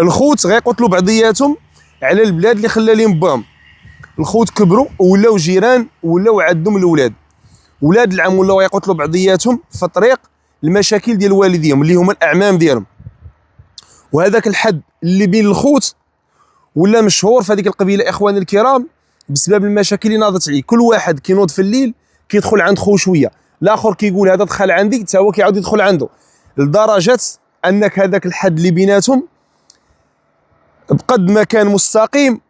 الخوت غيقتلوا بعضياتهم على البلاد اللي خلى لهم باهم. الخوت كبروا ولاو جيران ولاو عندهم الاولاد، ولاد العم ولاو يقتلوا بعضياتهم في طريق المشاكل ديال والديهم اللي هما الاعمام ديالهم. وهذاك الحد اللي بين الخوت ولا مشهور في هذيك القبيله اخواني الكرام بسبب المشاكل اللي ناضت عليه. كل واحد كينوض في الليل كيدخل عند خو شويه، الاخر كيقول هذا دخل عندي حتى هو كيعاود يدخل عنده، لدرجه انك هذاك الحد اللي بيناتهم بقد ما كان مستقيم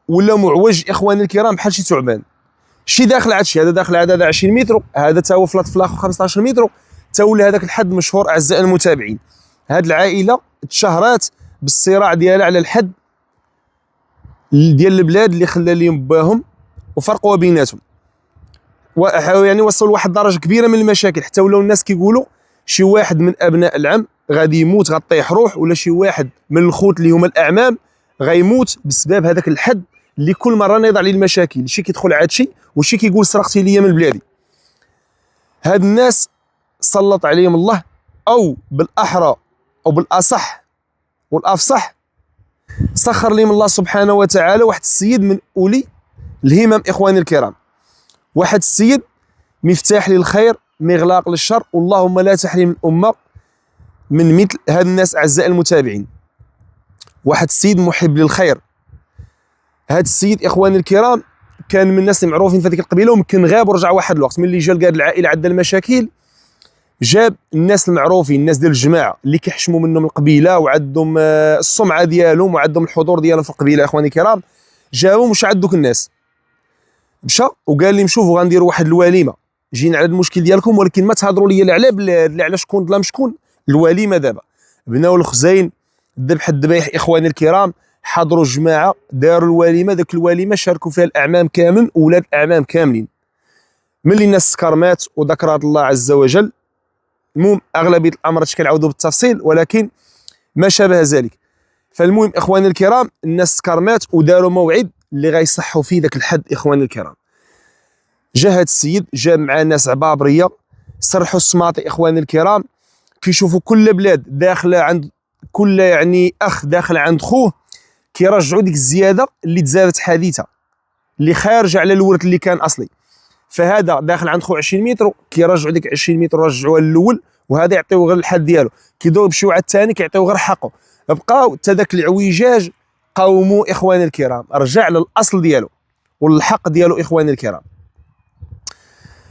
ولا معوج اخواني الكرام بحال شي ثعبان. شي داخل عاد شي، هذا داخل عاد هذا 20 متر، هذا تا هو فلات في الاخر 15 متر، تا ولا هذاك الحد مشهور. اعزائي المتابعين، هذه العائله تشهرات بالصراع ديالها على الحد ديال البلاد اللي خلى لهم باهم وفرقوا بيناتهم، يعني وصلوا لواحد درجه كبيره من المشاكل حتى ولاو الناس كيقولوا شي واحد من ابناء العم غادي يموت غطيح روح، ولا شي واحد من الخوت اللي هما الاعمام غيموت بسبب هذاك الحد اللي كل مره ناض عليه المشاكل. شي كيدخل عاد شي وشي كيقول سرقتي ليا من بلادي. هاد الناس سلط عليهم الله، او بالاحرى او بالاصح والافصح سخر لهم الله سبحانه وتعالى واحد السيد من اولي الهمم اخواني الكرام، واحد السيد مفتاح للخير مغلاق للشر، اللهم لا تحرم الامه من مثل هاد الناس. اعزائي المتابعين، واحد السيد محب للخير. هاد السيد اخواني الكرام كان من الناس المعروفين في هذيك القبيله، ويمكن غاب ورجع واحد الوقت ملي جا لقى العائله عندها المشاكل، جاب الناس المعروفين، الناس ديال الجماعه اللي كيحشموا منهم القبيله وعندهم السمعه ديالهم وعندهم الحضور ديالهم في القبيله اخواني الكرام، جاهم وشعد دوك الناس، مشى وقال لهم شوفوا غنديروا واحد الوليمه، جينا على المشكل ديالكم ولكن ما تهضروا لي لا على بلاد لا على شكون لا شكون. الوليمه دابا بناو الخزين، الذبح الذبايح اخواني الكرام، حضروا الجماعه داروا الوليمه. ذاك الوليمه شاركوا فيها الاعمام كامل واولاد الاعمام كاملين، ملي الناس سكرمات وذكرات الله عز وجل. المهم اغلبيه الامر كنعاودوا بالتفصيل ولكن ما شابه ذلك. فالمهم اخواني الكرام الناس سكرمات وداروا موعد اللي غيصحوا فيه ذاك الحد اخواني الكرام. جا هاد السيد جاب معاه ناس عبابريه، سرحوا السماطي اخواني الكرام، كيشوفوا كل بلاد داخله عند كل يعني اخ داخل عند خوه كيرجعوا ديك الزياده اللي تزادت حديثه اللي خارجه على الورث اللي كان اصلي. فهذا داخل عند خو 20 متر كيرجعوا ديك 20 متر رجعوها للاول، وهذا يعطيوه غير الحد ديالو، كيدور بشي واحد ثاني كيعطيوه غير حقه. بقاو حتى ذاك العويجاج قاوموا اخواني الكرام، رجع للاصل ديالو والحق ديالو اخواني الكرام.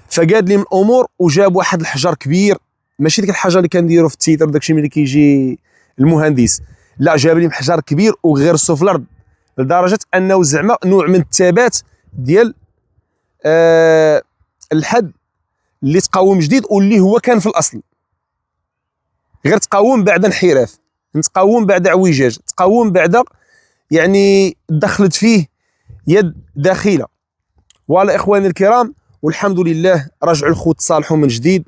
فقاد لهم الامور وجاب واحد الحجر كبير، ماشي ديك الحجر اللي كنديروا في التيتر داكشي ملي كيجي المهندس، لا جاب لهم حجر كبير وغرسوا في الارض لدرجه انه زعما نوع من الثبات ديال الحد اللي تقاوم جديد واللي هو كان في الاصل، غير تقاوم بعد انحراف، تقاوم بعد اعوجاج، تقاوم بعد يعني دخلت فيه يد داخله. والله اخواني الكرام، والحمد لله رجعوا الخوت تصالحوا من جديد،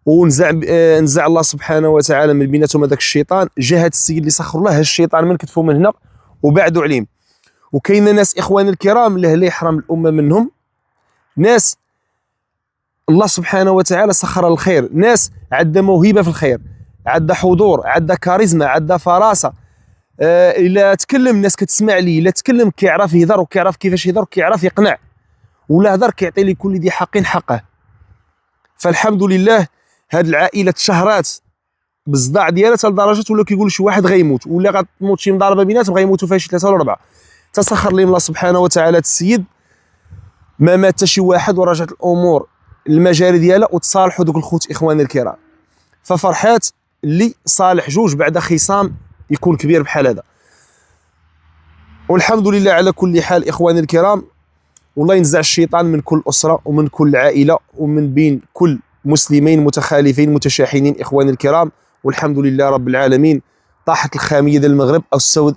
ونزع الله سبحانه وتعالى من بيناتهم هذاك الشيطان. جا هاد السيد اللي سخر الله الشيطان من كتفه من هنا وبعدوا عليهم. وكاين ناس اخواني الكرام لا يحرم الامه منهم، ناس الله سبحانه وتعالى سخر الخير، ناس عندها موهبه في الخير، عندها حضور، عندها كاريزما، عندها فراسه. الا تكلم الناس كتسمع ليه، الا تكلم كيعرف يهضر وكيعرف كيفاش يهضر وكيعرف يقنع، ولا هضر كيعطي لكل ذي حق حقه. فالحمد لله هاد العائله تشهرات بالصداع ديالها لدرجه ولا كيقول شي واحد غيموت ولا غتموت شي مضاربه بيناتهم غيموتوا فيها شي ثلاثه ولا اربعه. تسخر لهم الله سبحانه وتعالى السيد، ما مات شي واحد ورجعت الامور المجاري ديالها وتصالحوا دوك الخوت اخواني الكرام. ففرحات اللي صالح جوج بعد خصام يكون كبير بحال هذا. والحمد لله على كل حال اخواني الكرام، والله ينزع الشيطان من كل اسره ومن كل عائله ومن بين كل مسلمين متخالفين متشاحنين اخواني الكرام. والحمد لله رب العالمين. طاحت الخاميه ديال المغرب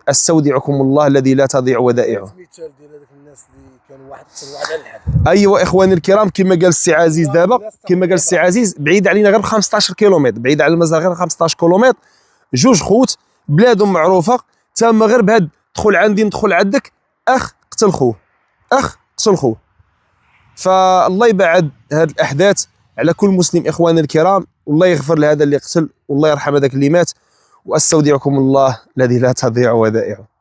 استودعكم الله الذي لا تضيع ودائعه. مثال ديال هذوك الناس اللي كانوا واحد على الحد. ايوا اخواني الكرام، كما قال السي عزيز دابا، كما قال السي عزيز بعيد علينا غير 15 كيلومتر، بعيد على المزار غير 15 كيلومتر، جوج خوت بلادهم معروفه، تما غير بهاد دخل عندي ندخل عندك، اخ قتل خوه، اخ قتل خوه. فالله يبعد هاد الاحداث على كل مسلم اخواني الكرام، والله يغفر لهذا اللي قتل، والله يرحم هذاك اللي مات، واستودعكم الله الذي لا تضيع ودائعه.